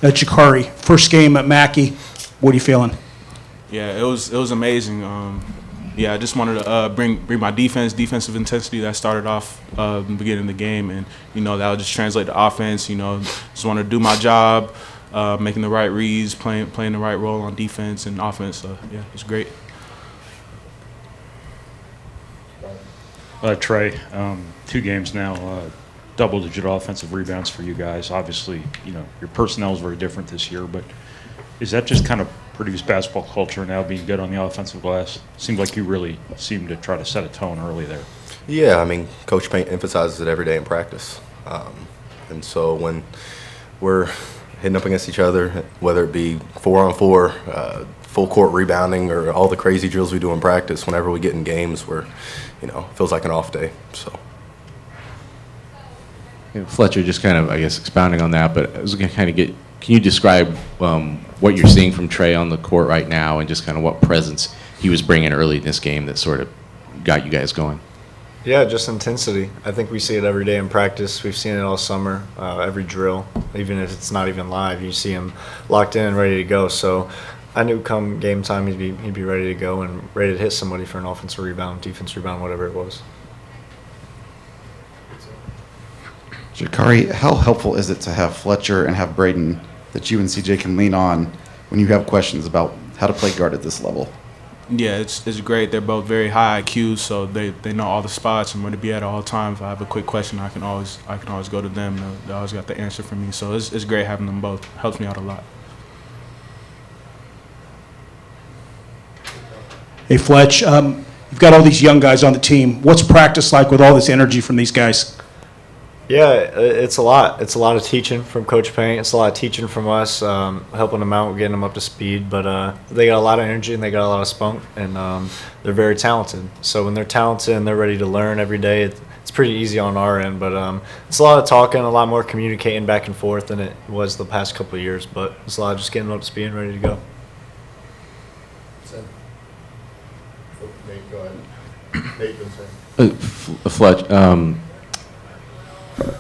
Gicarri, first game at Mackey. What are you feeling? Yeah, it was amazing. I just wanted to bring my defensive intensity that started off in the beginning of the game, and that would just translate to offense. Just wanted to do my job, making the right reads, playing the right role on defense and offense. So yeah, it's great. Trey, 2 games now, double-digit offensive rebounds for you guys. Obviously, your personnel is very different this year, but is that just kind of Purdue's basketball culture now, being good on the offensive glass? Seems like you really seem to try to set a tone early there. Yeah, I mean, Coach Paint emphasizes it every day in practice. And so when we're hitting up against each other, whether it be 4-on-4, full court rebounding, or all the crazy drills we do in practice, whenever we get in games, we're, it feels like an off day. So. Fletcher, just kind of, I guess, expounding on that, but I was going to kind of can you describe what you're seeing from Trey on the court right now, and just kind of what presence he was bringing early in this game that sort of got you guys going? Yeah, just intensity. I think we see it every day in practice. We've seen it all summer, every drill, even if it's not even live. You see him locked in and ready to go. So I knew come game time he'd be ready to go and ready to hit somebody for an offensive rebound, defensive rebound, whatever it was. Gicarri, how helpful is it to have Fletcher and have Braden that you and CJ can lean on when you have questions about how to play guard at this level? Yeah, it's great. They're both very high IQ, so they know all the spots and where to be at all times. If I have a quick question, I can always go to them. They always got the answer for me. So it's great having them both. Helps me out a lot. Hey, Fletch, you've got all these young guys on the team. What's practice like with all this energy from these guys? Yeah, it's a lot. It's a lot of teaching from Coach Paint. It's a lot of teaching from us, helping them out, getting them up to speed. But they got a lot of energy and they got a lot of spunk, and they're very talented. So when they're talented and they're ready to learn every day, it's pretty easy on our end. But it's a lot of talking, a lot more communicating back and forth than it was the past couple of years. But it's a lot of just getting them up to speed and ready to go. Nate, go ahead. Nate, Fletch,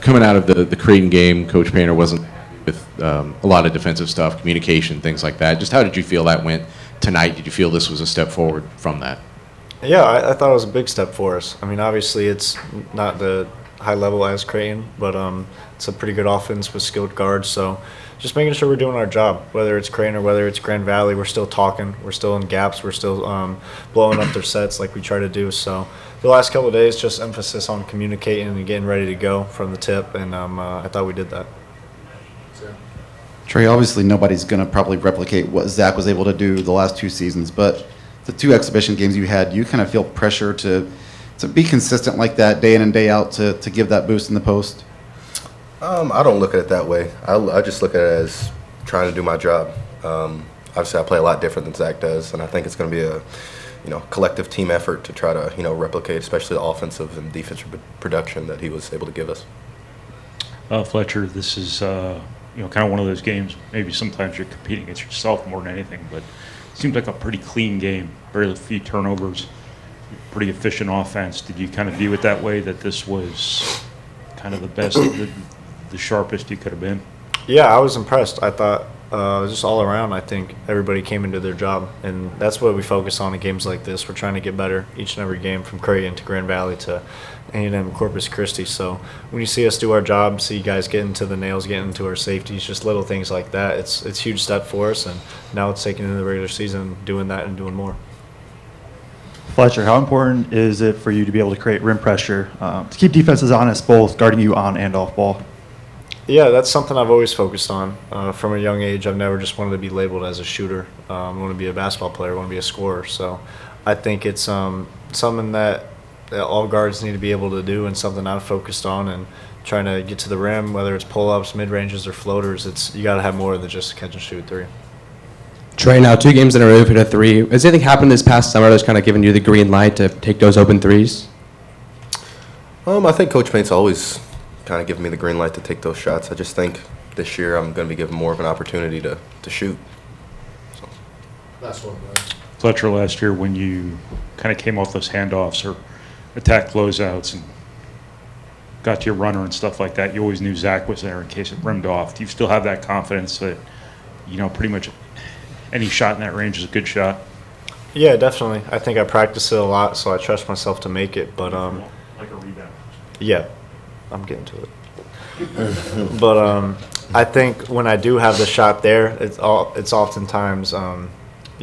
coming out of the Creighton game, Coach Painter wasn't with a lot of defensive stuff, communication, things like that. Just how did you feel that went tonight? Did you feel this was a step forward from that? Yeah, I thought it was a big step for us. I mean, obviously it's not the high level as Creighton, but it's a pretty good offense with skilled guards. So just making sure we're doing our job, whether it's Creighton or whether it's Grand Valley. We're still talking. We're still in gaps. We're still blowing up their sets like we try to do. So the last couple of days, just emphasis on communicating and getting ready to go from the tip, and I thought we did that. Trey, obviously nobody's going to probably replicate what Zach was able to do the last 2 seasons, but the 2 exhibition games you had, you kind of feel pressure to be consistent like that day in and day out to give that boost in the post? I don't look at it that way. I just look at it as trying to do my job. Obviously, I play a lot different than Zach does, and I think it's going to be a collective team effort to try to replicate, especially the offensive and defensive production that he was able to give us. Fletcher, this is kind of one of those games. Maybe sometimes you're competing against yourself more than anything, but it seems like a pretty clean game. Very few turnovers, pretty efficient offense. Did you kind of view it that way, that this was kind of the best, the sharpest you could have been? Yeah, I was impressed. I thought just all around, I think everybody came into their job, and that's what we focus on in games like this. We're trying to get better each and every game, from Creighton to Grand Valley to A&M Corpus Christi. So when you see us do our job, see you guys get into the nails, get into our safeties, just little things like that, it's a huge step for us, and now it's taking into the regular season, doing that and doing more. Fletcher, how important is it for you to be able to create rim pressure to keep defenses honest, both guarding you on and off ball? Yeah, that's something I've always focused on. From a young age, I've never just wanted to be labeled as a shooter. I want to be a basketball player. I want to be a scorer. So I think it's something that all guards need to be able to do, and something I've focused on, and trying to get to the rim, whether it's pull-ups, mid-ranges, or floaters. You got to have more than just catch and shoot 3. Trey, now 2 games in a row you've hit a 3. Has anything happened this past summer that's kind of given you the green light to take those open 3s? I think Coach Paint's always kind of giving me the green light to take those shots. I just think this year I'm going to be given more of an opportunity to shoot. So. Last one, Fletcher, last year when you kind of came off those handoffs or attack closeouts and got to your runner and stuff like that, you always knew Zach was there in case it rimmed off. Do you still have that confidence that, pretty much any shot in that range is a good shot? Yeah, definitely. I think I practice it a lot, so I trust myself to make it. But Like a rebound. yeah, I'm getting to it. But I think when I do have the shot there, it's oftentimes you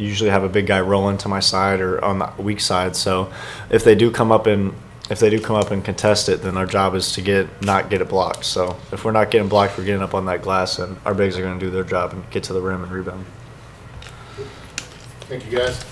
usually have a big guy rolling to my side or on the weak side. So if they do come up and contest it, then our job is to not get it blocked. So if we're not getting blocked, we're getting up on that glass, and our bigs are going to do their job and get to the rim and rebound. Thank you, guys.